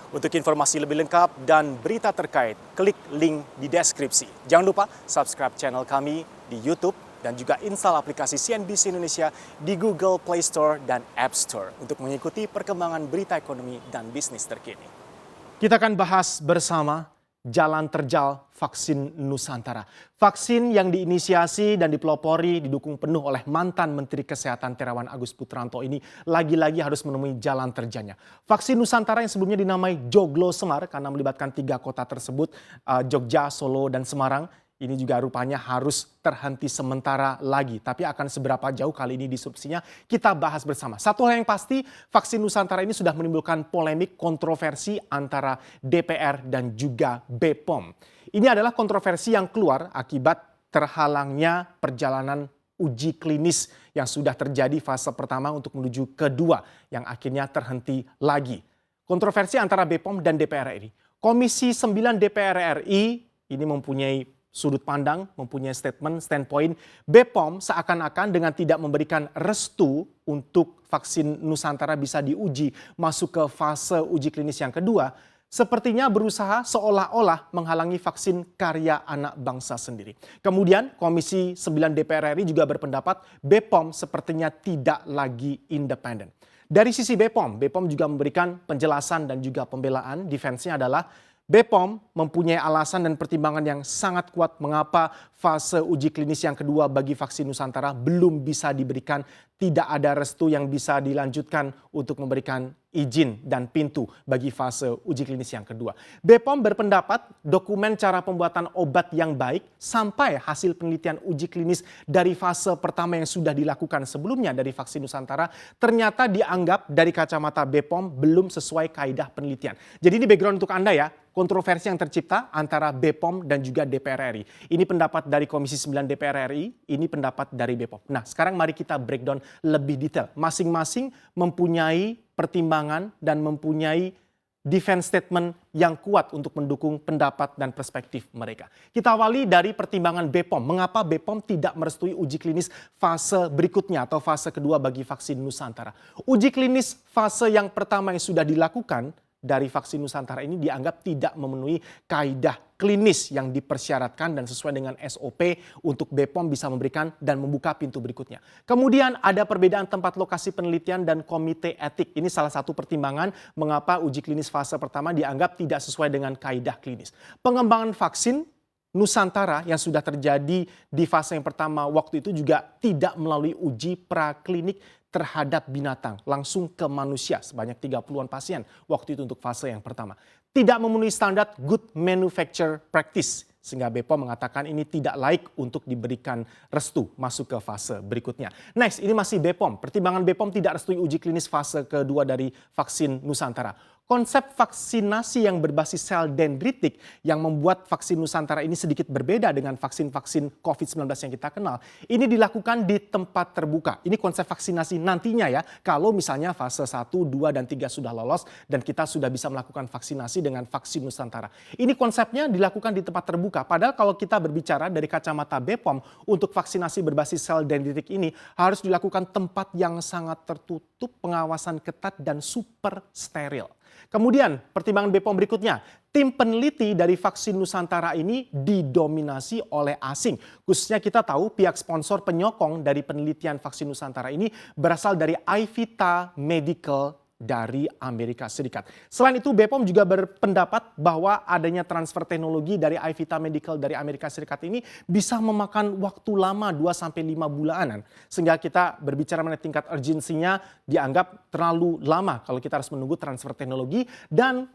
Untuk informasi lebih lengkap dan berita terkait, klik link di deskripsi. Jangan lupa subscribe channel kami di YouTube dan juga install aplikasi CNBC Indonesia di Google Play Store dan App Store untuk mengikuti perkembangan berita ekonomi dan bisnis terkini. Kita akan bahas bersama jalan terjal vaksin Nusantara. Vaksin yang diinisiasi dan dipelopori didukung penuh oleh mantan Menteri Kesehatan Terawan Agus Putranto ini lagi-lagi harus menemui jalan terjalnya. Vaksin Nusantara yang sebelumnya dinamai Joglo Semar karena melibatkan 3 kota tersebut, Jogja, Solo, dan Semarang. Ini juga rupanya harus terhenti sementara lagi. Tapi akan seberapa jauh kali ini disrupsinya kita bahas bersama. Satu hal yang pasti, vaksin Nusantara ini sudah menimbulkan polemik kontroversi antara DPR dan juga BPOM. Ini adalah kontroversi yang keluar akibat terhalangnya perjalanan uji klinis yang sudah terjadi fase pertama untuk menuju kedua yang akhirnya terhenti lagi. Kontroversi antara BPOM dan DPR RI. Komisi 9 DPR RI ini mempunyai sudut pandang, mempunyai standpoint. BPOM seakan-akan dengan tidak memberikan restu untuk vaksin Nusantara bisa diuji masuk ke fase uji klinis yang kedua, sepertinya berusaha seolah-olah menghalangi vaksin karya anak bangsa sendiri. Kemudian Komisi 9 DPR RI juga berpendapat BPOM sepertinya tidak lagi independen. Dari sisi BPOM juga memberikan penjelasan dan juga pembelaan. Defense-nya adalah BPOM mempunyai alasan dan pertimbangan yang sangat kuat mengapa fase uji klinis yang kedua bagi vaksin Nusantara belum bisa diberikan, tidak ada restu yang bisa dilanjutkan untuk memberikan izin dan pintu bagi fase uji klinis yang kedua. BPOM berpendapat dokumen cara pembuatan obat yang baik sampai hasil penelitian uji klinis dari fase pertama yang sudah dilakukan sebelumnya dari vaksin Nusantara ternyata dianggap dari kacamata BPOM belum sesuai kaidah penelitian. Jadi ini background untuk Anda ya. Kontroversi yang tercipta antara BPOM dan juga DPR RI. Ini pendapat dari Komisi 9 DPR RI, ini pendapat dari BPOM. Nah, sekarang mari kita breakdown lebih detail. Masing-masing mempunyai pertimbangan dan mempunyai defense statement yang kuat untuk mendukung pendapat dan perspektif mereka. Kita awali dari pertimbangan BPOM. Mengapa BPOM tidak merestui uji klinis fase berikutnya atau fase kedua bagi vaksin Nusantara? Uji klinis fase yang pertama yang sudah dilakukan dari vaksin Nusantara ini dianggap tidak memenuhi kaidah klinis yang dipersyaratkan dan sesuai dengan SOP untuk BPOM bisa memberikan dan membuka pintu berikutnya. Kemudian ada perbedaan tempat lokasi penelitian dan komite etik. Ini salah satu pertimbangan mengapa uji klinis fase pertama dianggap tidak sesuai dengan kaidah klinis. Pengembangan vaksin Nusantara yang sudah terjadi di fase yang pertama waktu itu juga tidak melalui uji praklinik terhadap binatang langsung ke manusia sebanyak 30-an pasien waktu itu untuk fase yang pertama. Tidak memenuhi standar good manufacture practice sehingga BPOM mengatakan ini tidak layak untuk diberikan restu masuk ke fase berikutnya. Next, ini masih BPOM. Pertimbangan BPOM tidak restui uji klinis fase kedua dari vaksin Nusantara. Konsep vaksinasi yang berbasis sel dendritik yang membuat vaksin Nusantara ini sedikit berbeda dengan vaksin-vaksin COVID-19 yang kita kenal. Ini dilakukan di tempat terbuka. Ini konsep vaksinasi nantinya ya, kalau misalnya fase 1, 2, dan 3 sudah lolos dan kita sudah bisa melakukan vaksinasi dengan vaksin Nusantara. Ini konsepnya dilakukan di tempat terbuka. Padahal kalau kita berbicara dari kacamata BPOM untuk vaksinasi berbasis sel dendritik ini harus dilakukan tempat yang sangat tertutup, pengawasan ketat, dan super steril. Kemudian pertimbangan BPOM berikutnya, tim peneliti dari vaksin Nusantara ini didominasi oleh asing. Khususnya kita tahu pihak sponsor penyokong dari penelitian vaksin Nusantara ini berasal dari iVita Medical dari Amerika Serikat. Selain itu BPOM juga berpendapat bahwa adanya transfer teknologi dari iVita Medical dari Amerika Serikat ini bisa memakan waktu lama 2-5 bulanan. Sehingga kita berbicara mengenai tingkat urgensinya dianggap terlalu lama kalau kita harus menunggu transfer teknologi dan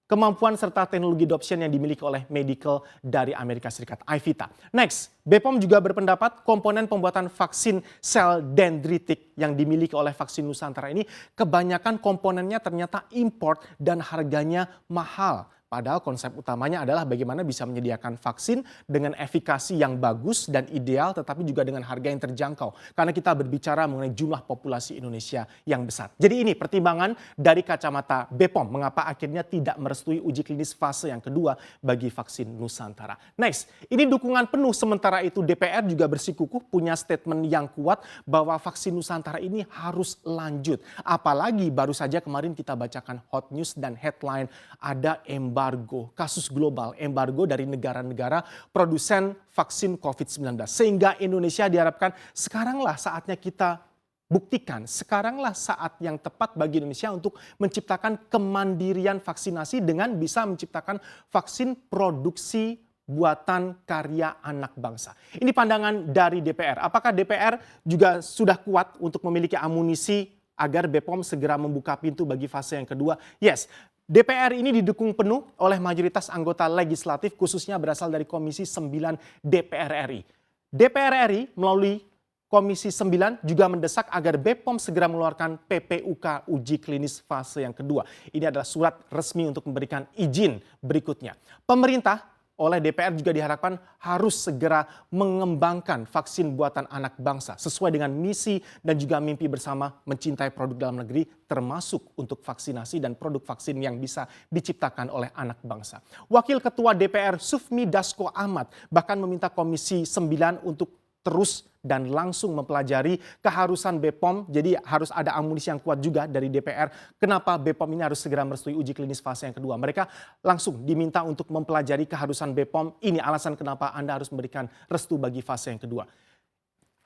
kemampuan serta teknologi adoption yang dimiliki oleh medical dari Amerika Serikat, iVita. Next, BPOM juga berpendapat komponen pembuatan vaksin sel dendritik yang dimiliki oleh vaksin Nusantara ini kebanyakan komponennya ternyata import dan harganya mahal. Padahal konsep utamanya adalah bagaimana bisa menyediakan vaksin dengan efikasi yang bagus dan ideal, tetapi juga dengan harga yang terjangkau. Karena kita berbicara mengenai jumlah populasi Indonesia yang besar. Jadi ini pertimbangan dari kacamata BPOM, mengapa akhirnya tidak merestui uji klinis fase yang kedua bagi vaksin Nusantara. Next, ini dukungan penuh, sementara itu DPR juga bersikukuh punya statement yang kuat bahwa vaksin Nusantara ini harus lanjut. Apalagi baru saja kemarin kita bacakan hot news dan headline ada embargo, kasus global, embargo dari negara-negara produsen vaksin COVID-19. Sehingga Indonesia diharapkan sekaranglah saatnya kita buktikan, sekaranglah saat yang tepat bagi Indonesia untuk menciptakan kemandirian vaksinasi dengan bisa menciptakan vaksin produksi buatan karya anak bangsa. Ini pandangan dari DPR. Apakah DPR juga sudah kuat untuk memiliki amunisi agar BPOM segera membuka pintu bagi fase yang kedua? Yes. DPR ini didukung penuh oleh mayoritas anggota legislatif khususnya berasal dari Komisi 9 DPR RI. DPR RI melalui Komisi 9 juga mendesak agar BPOM segera mengeluarkan PPUK uji klinis fase yang kedua. Ini adalah surat resmi untuk memberikan izin berikutnya. Pemerintah oleh DPR juga diharapkan harus segera mengembangkan vaksin buatan anak bangsa sesuai dengan misi dan juga mimpi bersama mencintai produk dalam negeri termasuk untuk vaksinasi dan produk vaksin yang bisa diciptakan oleh anak bangsa. Wakil Ketua DPR Sufmi Dasko Ahmad bahkan meminta Komisi 9 untuk terus dan langsung mempelajari keharusan BPOM. Jadi harus ada amunisi yang kuat juga dari DPR. Kenapa BPOM ini harus segera merestui uji klinis fase yang kedua. Mereka langsung diminta untuk mempelajari keharusan BPOM. Ini alasan kenapa Anda harus memberikan restu bagi fase yang kedua.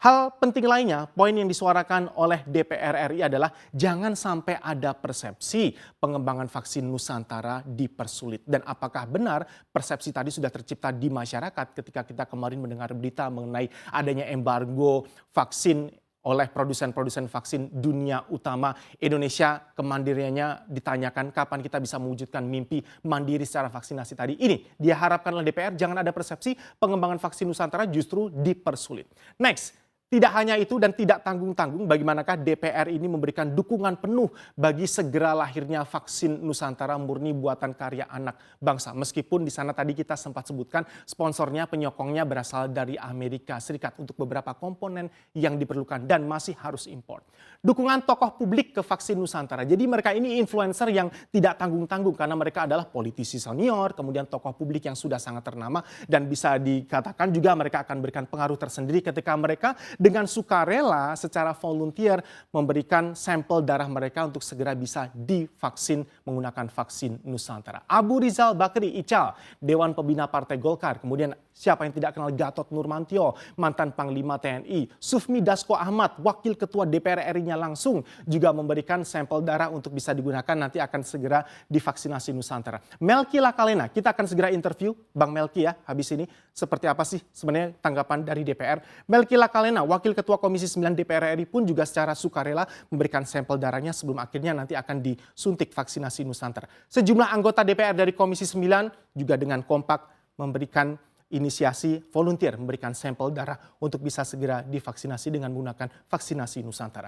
Hal penting lainnya, poin yang disuarakan oleh DPR RI adalah jangan sampai ada persepsi pengembangan vaksin Nusantara dipersulit. Dan apakah benar persepsi tadi sudah tercipta di masyarakat ketika kita kemarin mendengar berita mengenai adanya embargo vaksin oleh produsen-produsen vaksin dunia utama. Indonesia kemandiriannya ditanyakan kapan kita bisa mewujudkan mimpi mandiri secara vaksinasi tadi. Ini diharapkan oleh DPR, jangan ada persepsi pengembangan vaksin Nusantara justru dipersulit. Next. Tidak hanya itu dan tidak tanggung-tanggung bagaimanakah DPR ini memberikan dukungan penuh bagi segera lahirnya vaksin Nusantara murni buatan karya anak bangsa. Meskipun di sana tadi kita sempat sebutkan sponsornya, penyokongnya berasal dari Amerika Serikat untuk beberapa komponen yang diperlukan dan masih harus impor. Dukungan tokoh publik ke vaksin Nusantara. Jadi mereka ini influencer yang tidak tanggung-tanggung karena mereka adalah politisi senior, kemudian tokoh publik yang sudah sangat ternama dan bisa dikatakan juga mereka akan berikan pengaruh tersendiri ketika mereka dengan sukarela secara volunteer memberikan sampel darah mereka untuk segera bisa divaksin menggunakan vaksin Nusantara. Abu Rizal Bakri Ical, Dewan Pembina Partai Golkar, kemudian siapa yang tidak kenal Gatot Nurmantio, mantan Panglima TNI, Sufmi Dasko Ahmad, Wakil Ketua DPR RI-nya langsung juga memberikan sampel darah untuk bisa digunakan nanti akan segera divaksinasi Nusantara. Melki Lakalena, kita akan segera interview Bang Melki ya habis ini. Seperti apa sih sebenarnya tanggapan dari DPR? Melki Lakalena, Wakil Ketua Komisi 9 DPR RI pun juga secara sukarela memberikan sampel darahnya sebelum akhirnya nanti akan disuntik vaksinasi Nusantara. Sejumlah anggota DPR dari Komisi 9 juga dengan kompak memberikan inisiasi volunteer memberikan sampel darah untuk bisa segera divaksinasi dengan menggunakan vaksinasi Nusantara.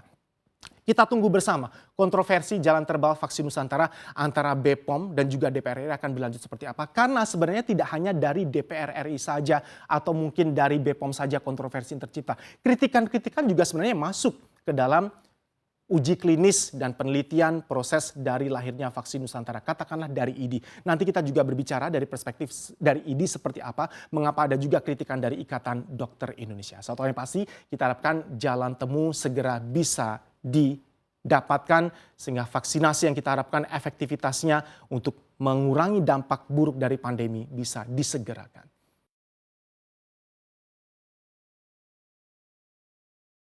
Kita tunggu bersama kontroversi jalan terbal vaksin Nusantara antara BPOM dan juga DPR RI akan berlanjut seperti apa. Karena sebenarnya tidak hanya dari DPR RI saja atau mungkin dari BPOM saja kontroversi yang tercipta. Kritikan-kritikan juga sebenarnya masuk ke dalam uji klinis dan penelitian proses dari lahirnya vaksin Nusantara. Katakanlah dari ID. Nanti kita juga berbicara dari perspektif dari ID seperti apa, mengapa ada juga kritikan dari Ikatan Dokter Indonesia. Satu yang pasti kita harapkan jalan temu segera bisa didapatkan sehingga vaksinasi yang kita harapkan efektivitasnya untuk mengurangi dampak buruk dari pandemi bisa disegerakan.